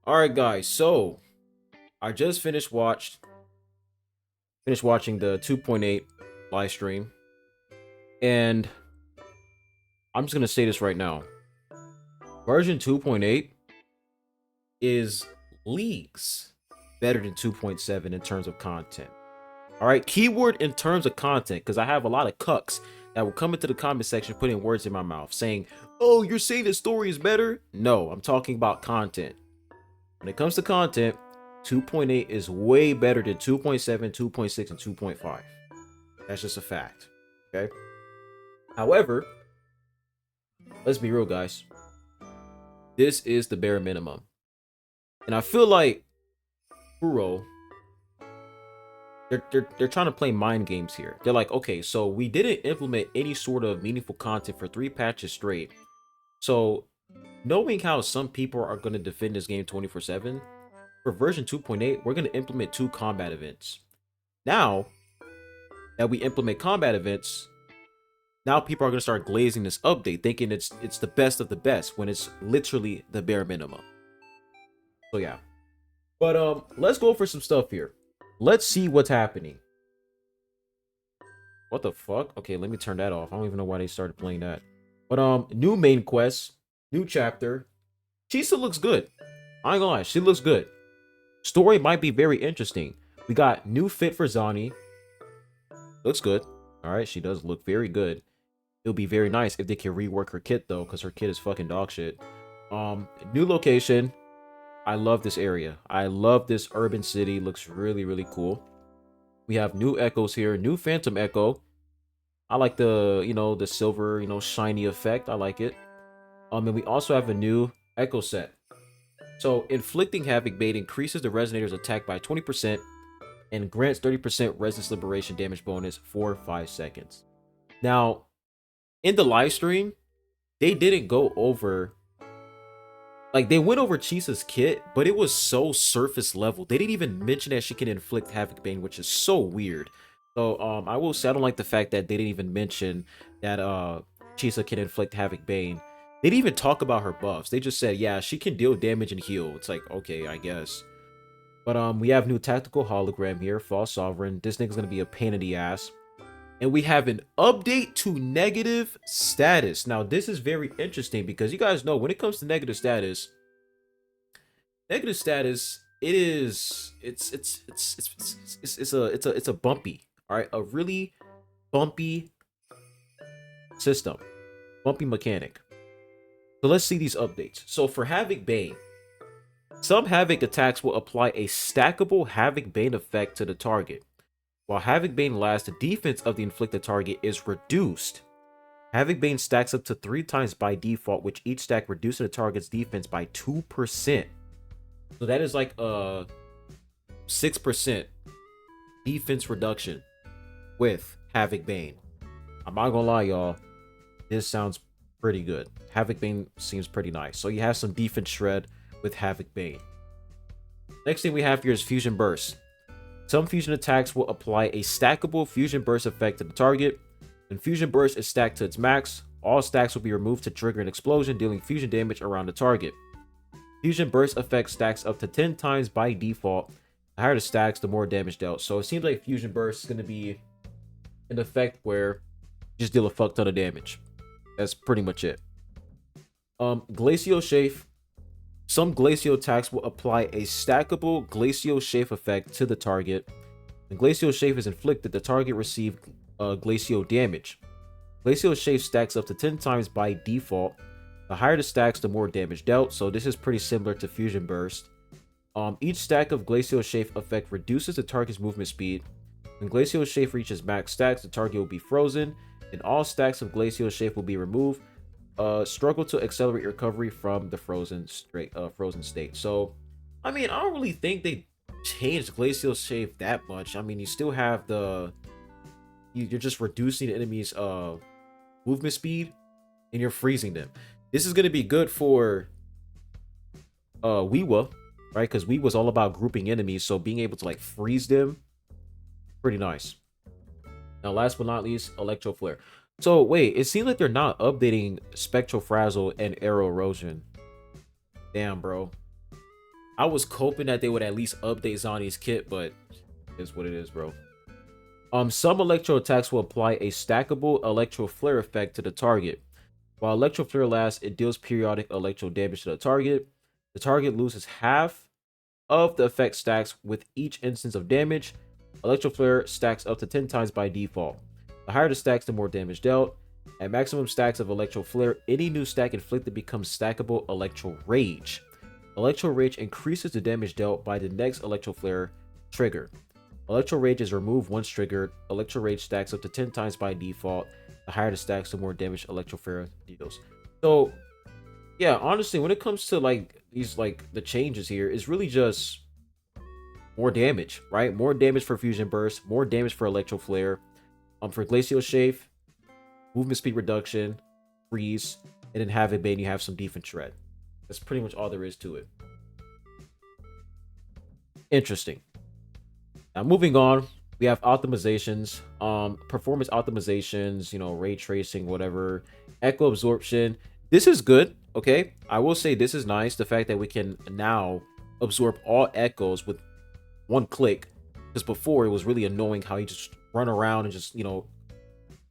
All right, guys. So I just finished watching the 2.8 live stream, and I'm just gonna say this right now. Version 2.8 is leagues better than 2.7 in terms of content. All right, keyword in terms of content, because I have a lot of cucks that will come into the comment section putting words in my mouth saying, "Oh, you're saying the story is better?" No, I'm talking about content. When it comes to content, 2.8 is way better than 2.7, 2.6, and 2.5. That's just a fact. Okay. However, let's be real, guys. This is the bare minimum. And I feel like Kuro, they're trying to play mind games here. They're like, okay, so we didn't implement any sort of meaningful content for 3 patches straight. So knowing how some people are going to defend this game 24/7, for version 2.8, we're going to implement 2 combat events. Now that we implement combat events, now people are going to start glazing this update, thinking it's the best of the best when it's literally the bare minimum. So yeah. But let's go for some stuff here. Let's see what's happening. What the fuck? Okay, let me turn that off. I don't even know why they started playing that. But new main quest, new chapter. Chisa looks good. I ain't gonna lie, she looks good. Story might be very interesting. We got new fit for Zani. Looks good. All right, she does look very good. It'll be very nice if they can rework her kit though, because her kit is fucking dog shit. New location. I love this area. I love this urban city. Looks really, really cool. We have new echoes here. New Phantom Echo. I like the, the silver, shiny effect. I like it. And we also have a new echo set. So inflicting havoc bait increases the resonator's attack by 20% and grants 30% resistance liberation damage bonus for 5 seconds. Now, in the live stream, they didn't go over, like, they went over Chisa's kit, but it was so surface level. They didn't even mention that she can inflict havoc bane, which is so weird. So I will say I don't like the fact that they didn't even mention that Chisa can inflict havoc bane. They didn't even talk about her buffs. They just said, yeah, she can deal damage and heal. It's like, okay, I guess. But we have new tactical hologram here, False Sovereign. This nigga's gonna be a pain in the ass. And we have an update to negative status. Now, this is very interesting because you guys know when it comes to negative status, it's a bumpy, all right, a really bumpy system, bumpy mechanic. So let's see these updates. So for Havoc Bane, some Havoc attacks will apply a stackable Havoc Bane effect to the target. While Havoc Bane lasts, the defense of the inflicted target is reduced. Havoc Bane stacks up to 3 times by default, which each stack reduces the target's defense by 2%. So that is like a 6% defense reduction with Havoc Bane. I'm not gonna lie, y'all. This sounds pretty good. Havoc Bane seems pretty nice. So you have some defense shred with Havoc Bane. Next thing we have here is Fusion Burst. Some fusion attacks will apply a stackable Fusion Burst effect to the target. When Fusion Burst is stacked to its max, all stacks will be removed to trigger an explosion, dealing fusion damage around the target. Fusion Burst effect stacks up to 10 times by default. The higher the stacks, the more damage dealt. So it seems like Fusion Burst is going to be an effect where you just deal a fuck ton of damage. That's pretty much it. Glacial Chafe. Some Glacial attacks will apply a stackable Glacial Chafe effect to the target. When Glacial Chafe is inflicted, the target receives Glacial damage. Glacial Chafe stacks up to 10 times by default. The higher the stacks, the more damage dealt. So this is pretty similar to Fusion Burst. Each stack of Glacial Chafe effect reduces the target's movement speed. When Glacial Chafe reaches max stacks, the target will be frozen, and all stacks of Glacial Chafe will be removed. Struggle to accelerate recovery from the frozen state. So, I mean, I don't really think they changed Glacial Chafe that much. I mean, you still have you're just reducing the enemy's movement speed, and you're freezing them. This is gonna be good for Weewa, right? Because Weewa's all about grouping enemies, so being able to like freeze them, pretty nice. Now, last but not least, Electro Flare. So wait, it seems like they're not updating Spectral Frazzle and Arrow Erosion. Damn, bro. I was hoping that they would at least update Zani's kit, but it's what it is, bro. Some electro attacks will apply a stackable electro flare effect to the target. While electro flare lasts, it deals periodic electro damage to the target. The target loses half of the effect stacks with each instance of damage. Electro flare stacks up to 10 times by default. The higher the stacks, the more damage dealt. At maximum stacks of electro flare, any new stack inflicted becomes stackable electro rage. Electro rage increases the damage dealt by the next electro flare trigger. Electro Rage is removed once triggered. Electro Rage stacks up to 10 times by default. The higher the stacks, the more damage Electro Flare deals. So, yeah, honestly, when it comes to like these the changes here, it's really just more damage, right? More damage for Fusion Burst, more damage for Electro Flare. For Glacial Shave, movement speed reduction, freeze, and then have it bane, you have some defense shred. That's pretty much all there is to it. Interesting. Now moving on, we have optimizations, performance optimizations, ray tracing, whatever, echo absorption. This is good, okay? I will say this is nice. The fact that we can now absorb all echoes with one click, because before it was really annoying how you just run around and just,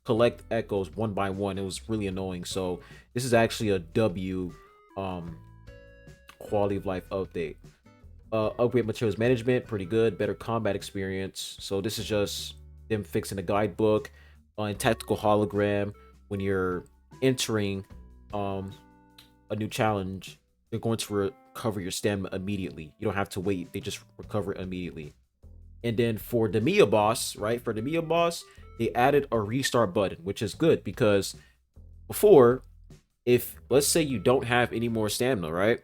collect echoes one by one. It was really annoying. So this is actually a W quality of life update. Upgrade materials management, pretty good. Better combat experience. So this is just them fixing the guidebook and tactical hologram. When you're entering a new challenge, they're going to recover your stamina immediately. You don't have to wait. They just recover it immediately. And then for the Mia boss, right? For the Mia boss, they added a restart button, which is good because before, if let's say you don't have any more stamina, right?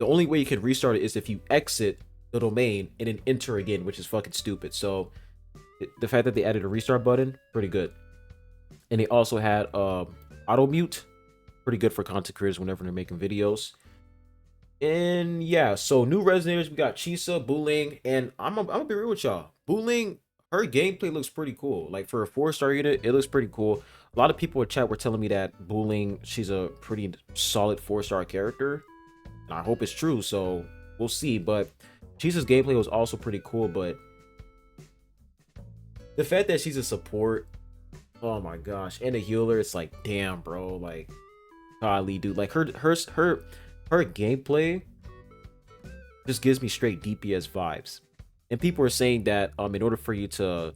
The only way you can restart it is if you exit the domain and then enter again, which is fucking stupid. So the fact that they added a restart button, pretty good. And they also had auto mute, pretty good for content creators whenever they're making videos. And yeah, so new resonators, we got Chisa, Buling, and I'm gonna be real with y'all. Buling, her gameplay looks pretty cool. Like for a 4-star unit, it looks pretty cool. A lot of people in chat were telling me that Buling, she's a pretty solid 4-star character. And I hope it's true, so we'll see. But Chisa's gameplay was also pretty cool, but the fact that she's a support, oh my gosh, and a healer, it's like, damn, bro, like, golly, dude, like her gameplay just gives me straight DPS vibes. And people are saying that in order for you to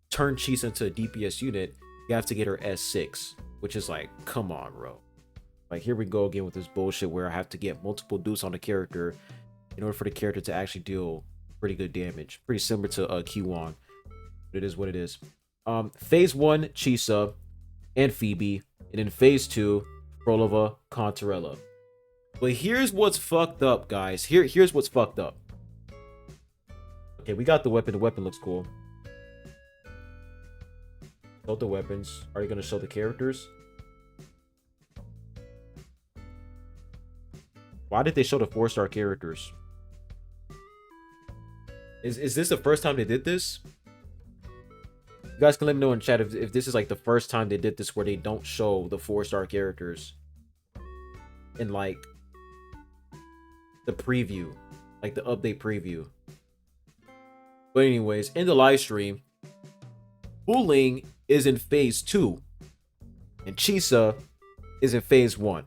turn Chisa into a DPS unit, you have to get her S6, which is like, come on, bro. Like, here we go again with this bullshit where I have to get multiple dudes on the character in order for the character to actually deal pretty good damage. Pretty similar to Q1. But it is what it is. Phase 1, Chisa and Phoebe. And then Phase 2, Frolova, Contarella. But here's what's fucked up, guys. Here's what's fucked up. Okay, we got the weapon. The weapon looks cool. Show the weapons. Are you going to show the characters? Why did they show the 4-star characters? Is this the first time they did this? You guys can let me know in chat if this is like the first time they did this where they don't show the 4-star characters in like the preview, like the update preview. But anyways, in the live stream, Buling is in Phase 2 and Chisa is in Phase 1.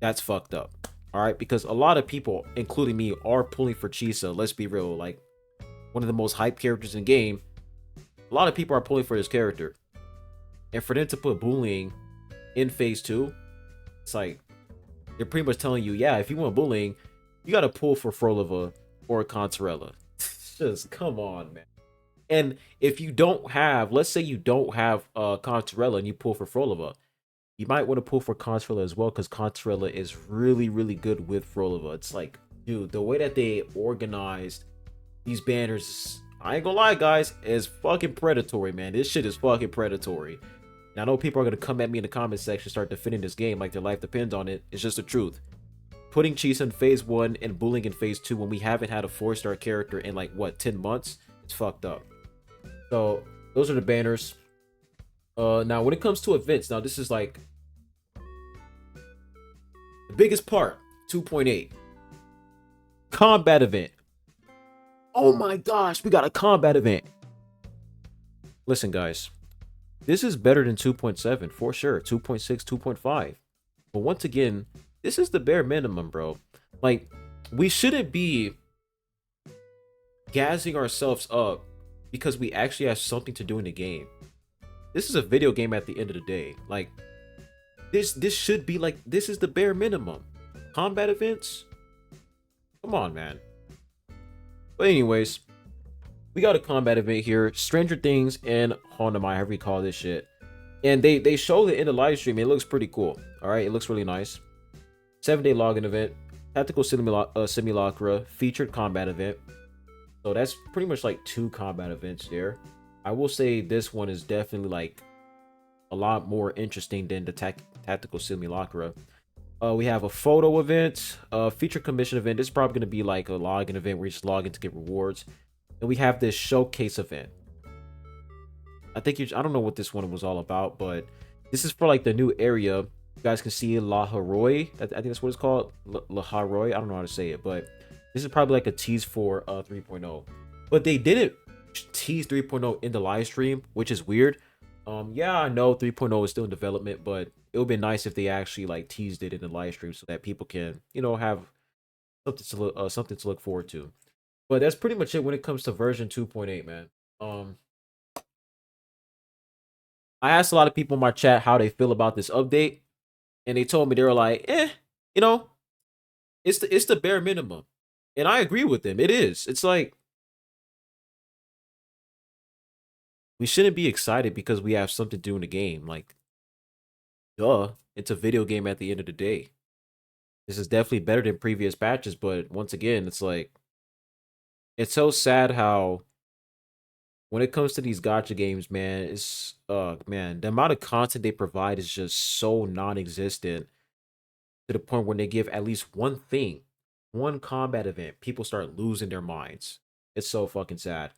That's fucked up. All right, because a lot of people, including me, are pulling for Chisa. Let's be real, like one of the most hyped characters in the game. A lot of people are pulling for this character, and for them to put Buling in Phase 2, it's like they're pretty much telling you, yeah, if you want Buling, you gotta pull for Frolova or Contarella. Just come on, man. And if you don't have, let's say you don't have Contarella and you pull for Frolova, you might want to pull for Contarella as well, because Contarella is really, really good with Frolova. It's like, dude, the way that they organized these banners, I ain't gonna lie, guys, is fucking predatory, man. This shit is fucking predatory. And I know people are gonna come at me in the comment section, start defending this game like their life depends on it. It's just the truth. Putting Chisa in Phase 1 and Buling in Phase 2 when we haven't had a 4-star character in like, what, 10 months? It's fucked up. So, those are the banners. Now, when it comes to events, now this is like the biggest part, 2.8. Combat event. Oh my gosh, we got a combat event. Listen, guys, this is better than 2.7 for sure. 2.6, 2.5. But once again, this is the bare minimum, bro. Like, we shouldn't be gassing ourselves up because we actually have something to do in the game. This is a video game at the end of the day. Like, this should be like, this is the bare minimum. Combat events? Come on, man. But anyways, we got a combat event here. Stranger Things and Honamai, however you call this shit. And they showed it in the live stream. It looks pretty cool. All right, it looks really nice. 7-day login event, tactical simulacra, featured combat event. So that's pretty much like 2 combat events there. I will say this one is definitely like a lot more interesting than the tactical simulacra. We have a photo event, feature commission event. This is probably going to be like a login event where you just log in to get rewards. And we have this showcase event. I don't know what this one was all about, but this is for like the new area. You guys can see La Haroy. I think that's what it's called. La Haroy. I don't know how to say it, but this is probably like a tease for 3.0. But they didn't tease 3.0 in the live stream, which is weird. Yeah, I know 3.0 is still in development, but it would be nice if they actually like teased it in the live stream so that people can, you know, have something to look forward to. But that's pretty much it when it comes to version 2.8, man. I asked a lot of people in my chat how they feel about this update, and they told me they were like, you know, it's the bare minimum. And I agree with them. It is. It's like, we shouldn't be excited because we have something to do in the game. Like, duh, it's a video game at the end of the day. This is definitely better than previous patches, but once again, it's like, it's so sad how when it comes to these gacha games, man, it's man, the amount of content they provide is just so non-existent to the point where they give at least one thing, one combat event, people start losing their minds. It's so fucking sad.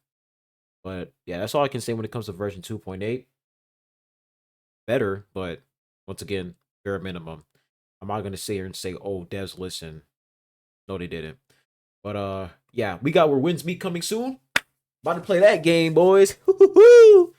But yeah, that's all I can say when it comes to version 2.8. Better, but once again, bare minimum. I'm not gonna sit here and say, oh, devs listen. No, they didn't. But yeah, we got Where Winds Meet coming soon. About to play that game, boys.